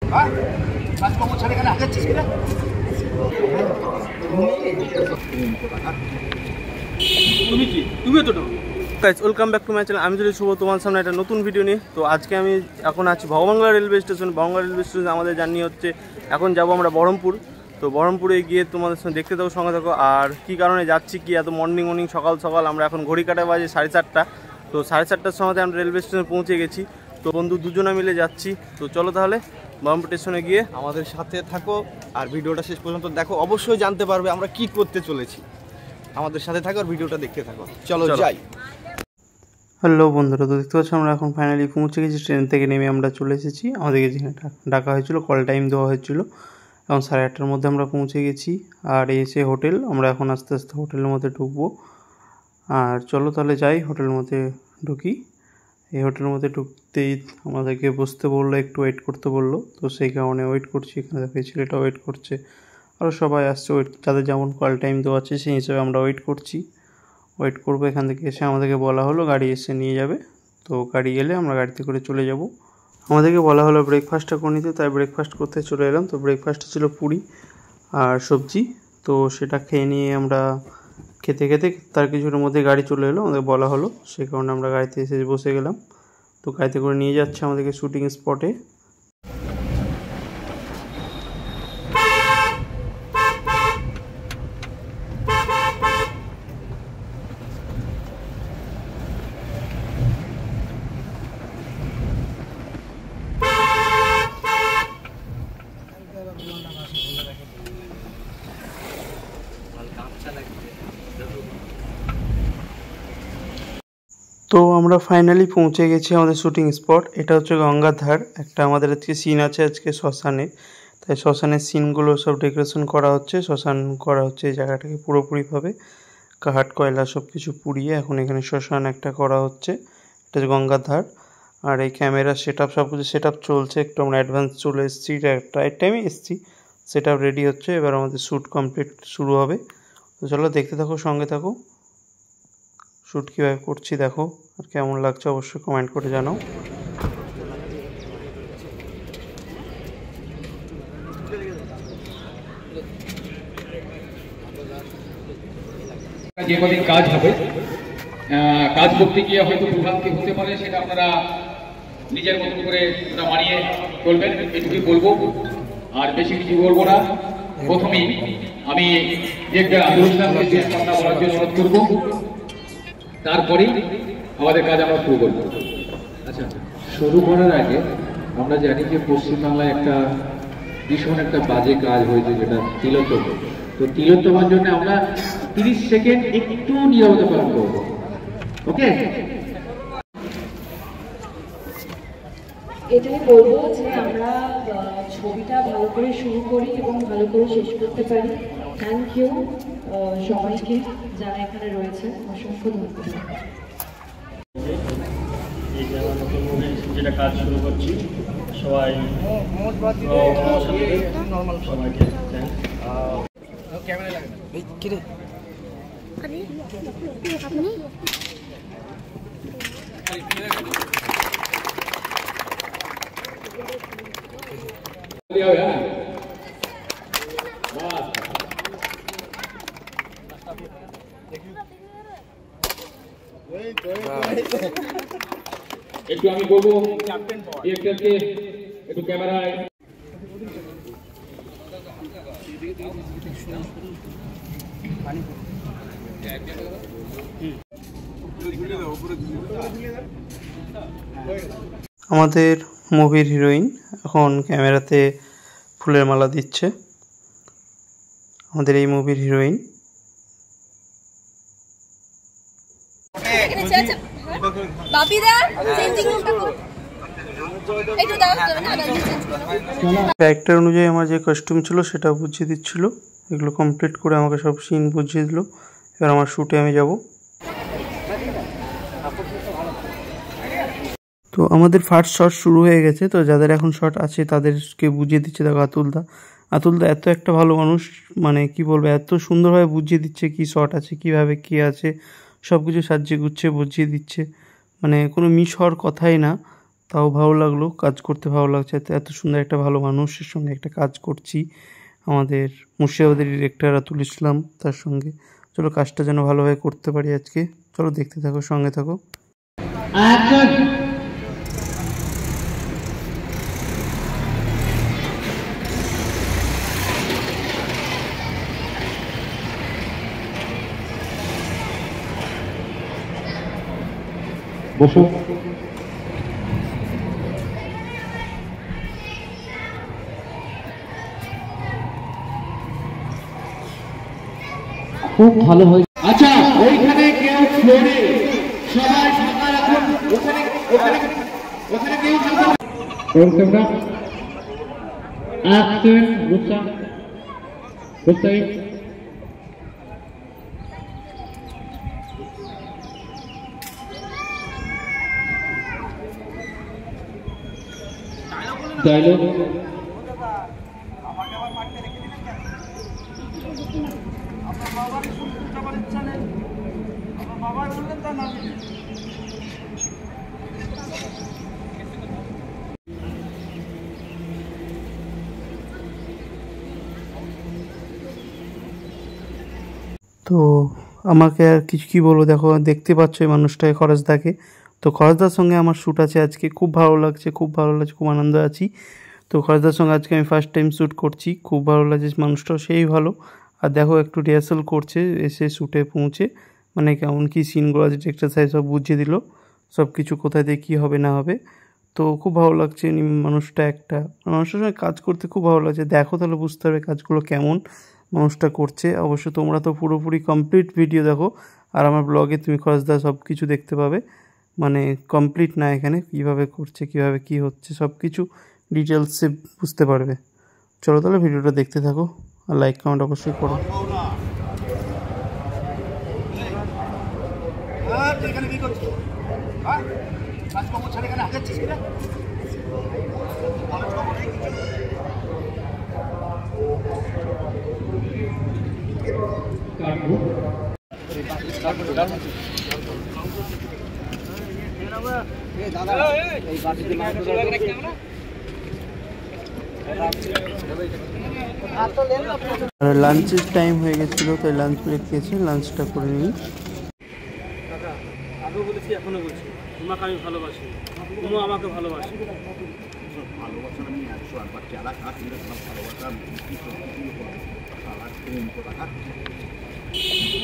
Welcome back to my channel. আমি যদি শুভ তোমার সামনে একটা নতুন ভিডিও নিয়ে। তো আজকে আমি এখন আছি Bhagwangola railway station. Bhagwangola railway স্টেশনে আমাদের জার্নি হচ্ছে, এখন যাব আমরা বহরমপুর। তো বহরমপুরে গিয়ে তোমাদের সঙ্গে দেখতে থাকো, সঙ্গে থাকো। আর কি কারণে যাচ্ছি, কি এত মর্নিং সকাল সকাল, আমরা এখন ঘড়ি কাটা বাজে 4:30। তো 4:30টার সময় আমরা রেলওয়ে স্টেশনে পৌঁছে গেছি। তো বন্ধু দুজনে মিলে যাচ্ছি। তো চলো তাহলে বহরমপুর স্টেশনে গিয়ে আমাদের সাথে থাকো আর ভিডিওটা শেষ পর্যন্ত দেখো, অবশ্যই জানতে পারবে আমরা কি করতে চলেছি। আমাদের সাথে থাকো আর ভিডিওটা দেখতে থাকো। চলো যাই। হ্যালো বন্ধুরা, তো দেখতে পাচ্ছি আমরা এখন ফাইনালি পৌঁছে গেছি। ট্রেন থেকে নেমে আমরা চলে এসেছি। আমাদেরকে যেখানে ডাকা হয়েছিল, কল টাইম দেওয়া হয়েছিল, এখন 8:30টার মধ্যে আমরা পৌঁছে গেছি। আর এসে হোটেল, আমরা এখন আস্তে আস্তে হোটেলের মধ্যে ঢুকবো। আর চলো তাহলে যাই, হোটেলের মধ্যে ঢুকি। এই হোটেলের মধ্যে ঢুকতেই আমাদেরকে বসতে বললো, একটু ওয়েট করতে বললো। তো সেই কারণে ওয়েট করছি। এখানে দেখো ছেলেটা ওয়েট করছে, আরও সবাই আসছে ওয়েট, যাদের যেমন কল টাইম দেওয়া আছে সেই হিসাবে আমরা ওয়েট করবো। এখান থেকে এসে আমাদেরকে বলা হলো গাড়ি এসে নিয়ে যাবে। তো গাড়ি এলে আমরা গাড়িতে করে চলে যাব। আমাদেরকে বলা হলো ব্রেকফাস্টটা করে নিতে, তাই ব্রেকফাস্ট করতে চলে এলাম। তো ব্রেকফাস্টে ছিল পুরি আর সবজি। তো সেটা খেয়ে নিয়ে আমরা খেতে তার কিছুটার মধ্যে গাড়ি চলে এলো, আমাদের বলা হলো। সেই কারণে আমরা গাড়িতে এসে বসে গেলাম। তো গাড়িতে করে নিয়ে যাচ্ছে আমাদেরকে শুটিং স্পটে। তো আমরা ফাইনালি পৌঁছে গেছি আমাদের শুটিং স্পট। এটা হচ্ছে গঙ্গার ধার। একটা আমাদের আজকে সিন আছে আজকে শ্মশানে, তাই শ্মশানের সিনগুলো সব ডেকোরেশন করা হচ্ছে, শ্মশান করা হচ্ছে এই জায়গাটাকে পুরোপুরিভাবে। কাঠ কয়লা সব কিছু পুড়িয়ে এখন এখানে শ্মশান একটা করা হচ্ছে। এটা হচ্ছে গঙ্গার ধার। আর এই ক্যামেরা সেট আপ, সব কিছু সেট আপ চলছে। একটু আমরা অ্যাডভান্স চলে এসেছি, রাইট টাইমে এসেছি। সেট আপ রেডি হচ্ছে, এবার আমাদের শ্যুট কমপ্লিট শুরু হবে। তো চলো দেখতে থাকো, সঙ্গে থাকো। শ্যুট কীভাবে করছি দেখো, আর কেমন লাগছে অবশ্যই কমেন্ট করে জানাও। যে কদিন কাজ হবে, কাজ করতে গিয়ে হয়তো বিভ্রান্তি হতে পারে, সেটা আপনারা নিজের মতন করে মানিয়ে চলবেন, এটুকুই বলবো। আর বেশি কিছু বলবো না। প্রথমেই আমি বলার জন্য অনুরোধ করবো, তারপরেই আমাদের কাজ আমরা শুরু করবো। আচ্ছা, শুরু করার আগে আমরা জানি যে পশ্চিমবাংলায় একটা ভীষণ একটা বাজে কাজ হয়েছে, যেটা তিলোত্তম। তো তিলোত্তমের জন্য আমরা 30 সেকেন্ড একটু নীরবতা পালন করবো। ওকে, এটাই বলবো যে আমরা ছবিটা ভালো করে শুরু করি এবং ভালো করে শেষ করতে পারি। থ্যাংক ইউ সবাইকে যারা এখানে রয়েছে, অসংখ্য ধন্যবাদ। যেটা কাজ শুরু করছি, সবাই সবাইকে একটু আমি বলবো ডিরেক্টরকে একটু ক্যামেরায় আমাদের মুভির হিরোইন এখন ক্যামেরাতে ফুলের মালা দিচ্ছে। আমাদের এই মুভির হিরোইন। ক্যারেক্টার অনুযায়ী আমার যে কস্টিউম ছিল সেটা বুঝিয়ে দিচ্ছিল। এগুলো কমপ্লিট করে আমাকে সব সিন বুঝিয়ে দিল। এবার আমার শ্যুটে আমি যাব। তো আমাদের ফার্স্ট শট শুরু হয়ে গেছে। তো যাদের এখন শট আছে তাদেরকে বুঝিয়ে দিচ্ছে। দেখো আতুলদা এত একটা ভালো মানুষ, মানে কি বলবো, এত সুন্দরভাবে বুঝিয়ে দিচ্ছে কি শট আছে, কিভাবে কি আছে, সব কিছু সাজিয়ে গুছিয়ে বুঝিয়ে দিচ্ছে। মানে কোনো মিস হওয়ার কথাই না। তাও ভালো লাগলো, কাজ করতে ভালো লাগছে। এত সুন্দর একটা ভালো মানুষের সঙ্গে একটা কাজ করছি, আমাদের মুর্শিদাবাদের ডিরেক্টর রাতুল ইসলাম, তার সঙ্গে। চলো কাজটা যেন ভালোভাবে করতে পারি আজকে। চলো দেখতে থাকো, সঙ্গে থাকো। বসো। খুব ভালো হয়। আচ্ছা, ওইখানে কেউ ফ্লোরে সবাই ফাঁকা রাখুন। ওখানে ওখানে ওখানে কেউ ফাঁকা রোল ক্যামেরা অ্যাকশন। রুকসান রুকসাই ডায়লগ। তো আমাকে আর কিছু কি বলবো, দেখো দেখতে পাচ্ছ এই মানুষটাকে, খরচদাকে। তো খরচদার সঙ্গে আমার শ্যুট আছে আজকে, খুব ভালো লাগছে, খুব ভালো লাগছে, খুব আনন্দ আছি। তো খরচদার সঙ্গে আজকে আমি ফার্স্ট টাইম শ্যুট করছি, খুব ভালো লাগছে, মানুষটাও সেই ভালো। আর দেখো একটু রিহার্সাল করছে এসে শ্যুটে পৌঁছে, মানে কেমন কী সিনগুলো আছে, ডিরেক্টর সাহেব সব বুঝিয়ে দিল সব কিছু, কোথায় দিয়ে কী হবে না হবে। তো খুব ভালো লাগছে মানুষটা, একটা মানুষটার সঙ্গে কাজ করতে খুব ভালো লাগছে। দেখো তাহলে বুঝতে পারবে কাজগুলো কেমন মানুষটা করছে। অবশ্য তোমরা তো পুরোপুরি কমপ্লিট ভিডিও দেখো, আর আমার ব্লগে তুমি খরচদা সব কিছু দেখতে পাবে, মানে কমপ্লিট না এখানে কীভাবে করছে, কীভাবে কী হচ্ছে, সব কিছু ডিটেলসে বুঝতে পারবে। চলো তাহলে ভিডিওটা দেখতে থাকো, আর লাইক কমেন্ট অবশ্যই করো। লাঞ্চের টাইম হয়ে গেছিলো, তাই লাঞ্চ ব্রেক খেয়েছে, লাঞ্চটা করে নিই। আগেও বলেছি, এখনো বলছি, তোমাকে আমি ভালোবাসি, তুমিও আমাকে ভালোবাসি।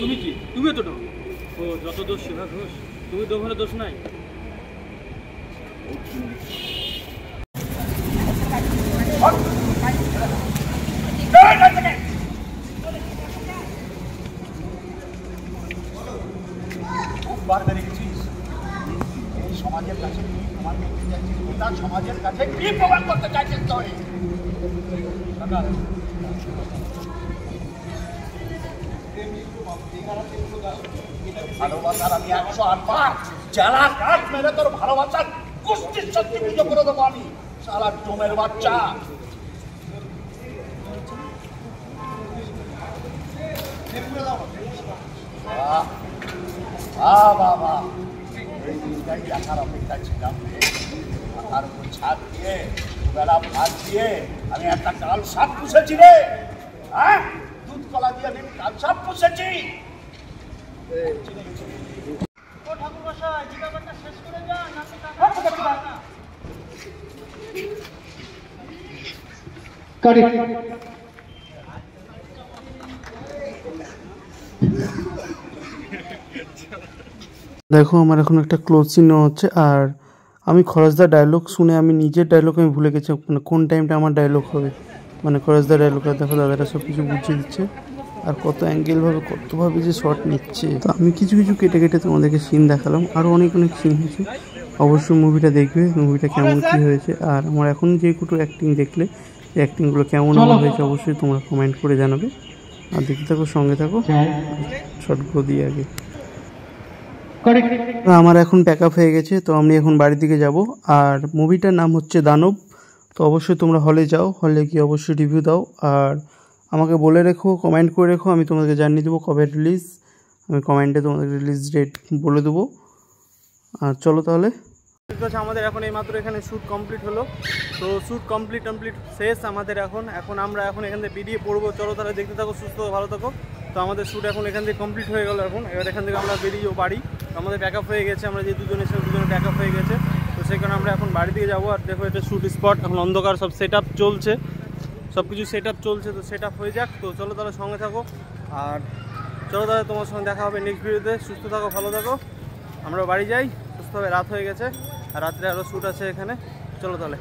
তুমি কি, তুমি তো ডো ও যত দোষ সেবা ঘোষ, তুমি তো ওখানে দোষ নাই। সমাজের কাছে সমাজের কাছে কি প্রমাণ করতে চাইছেন? ভালোবাসার আমি 108 বার যারা কাজ মেরে তোর ভালোবাসার কুষ্টির সত্যি পুজো করে দেবো আমি, সারা ডোমের বাচ্চা। বাবা এই দিনটাই দেখার অপেক্ষা ছিলাম। মাথার উপর ছাদ দিয়ে, দুবেলা ভাত দিয়ে আমি একটা কাল সাপ পুষেছি রে। হ্যাঁ, দুধ কলা দিয়ে আমি কাল সাপ পুষেছি। দেখো আমার এখন একটা ক্লোজ সিন নেওয়া হচ্ছে, আর আমি খরচদার ডায়লগ শুনে আমি নিজের ডায়লগ আমি ভুলে গেছি, মানে কোন টাইমটা আমার ডায়লগ হবে, মানে খরচদার ডায়লগটা। দেখো দাদারা সব কিছু বুঝিয়ে দিচ্ছে, আর কত অ্যাঙ্গেলভাবে কতভাবে যে শট নিচ্ছে। তো আমি কিছু কিছু কেটে কেটে তোমাদেরকে সিন দেখালাম, আরও অনেক অনেক সিন হয়েছে। অবশ্যই মুভিটা দেখবে, মুভিটা কেমন কী হয়েছে, আর আমার এখন যে দুটো অ্যাক্টিং দেখলে এই অ্যাক্টিংগুলো কেমন আমার হয়েছে অবশ্যই তোমরা কমেন্ট করে জানাবে। আর দেখতে থাকো, সঙ্গে থাকো, শর্টগুলো দিয়ে আগে। আমার এখন প্যাক আপ হয়ে গেছে, তো আমি এখন বাড়ির দিকে যাব। আর মুভিটার নাম হচ্ছে দানব। তো অবশ্যই তোমরা হলে যাও, হলে গিয়ে অবশ্যই রিভিউ দাও, আর আমাকে বলে রেখো, কমেন্ট করে রেখো, আমি তোমাদেরকে জানিয়ে দেবো কবে রিলিজ। আমি কমেন্টে তোমাদের রিলিজ ডেট বলে দেবো। আর চলো তাহলে। দেখতে পাচ্ছি আমাদের এখন এইমাত্র এখানে শ্যুট কমপ্লিট হলো। তো শ্যুট কমপ্লিট শেষ আমাদের। এখন আমরা এখান থেকে বেরিয়ে পড়বো। চলো তাহলে দেখতে থাকো, সুস্থ ভালো থাকো। তো আমাদের শ্যুট এখন এখান থেকে কমপ্লিট হয়ে গেল। এবার এখান থেকে আমরা বেরিয়েও বাড়ি। আমাদের প্যাক আপ হয়ে গেছে, আমরা যে দুজনে ছিলাম দুজনে প্যাক আপ হয়ে গেছে। তো সেই কারণে আমরা এখন বাড়ি দিকে যাবো। আর দেখো এটা শ্যুট স্পট, এখন অন্ধকার, সব সেট আপ চলছে, সব কিছু সেট আপ চলছে। তো সেট আপ হয়ে যাক। তো চলো তাহলে সঙ্গে থাকো, আর চলো তাহলে তোমার সঙ্গে দেখা হবে নেক্সট ভিডিওতে। সুস্থ থাকো, ভালো থাকো। আমরা বাড়ি যাই সুস্থভাবে, রাত হয়ে গেছে আর রাত্রে আরও শ্যুট আছে এখানে। চলো তাহলে।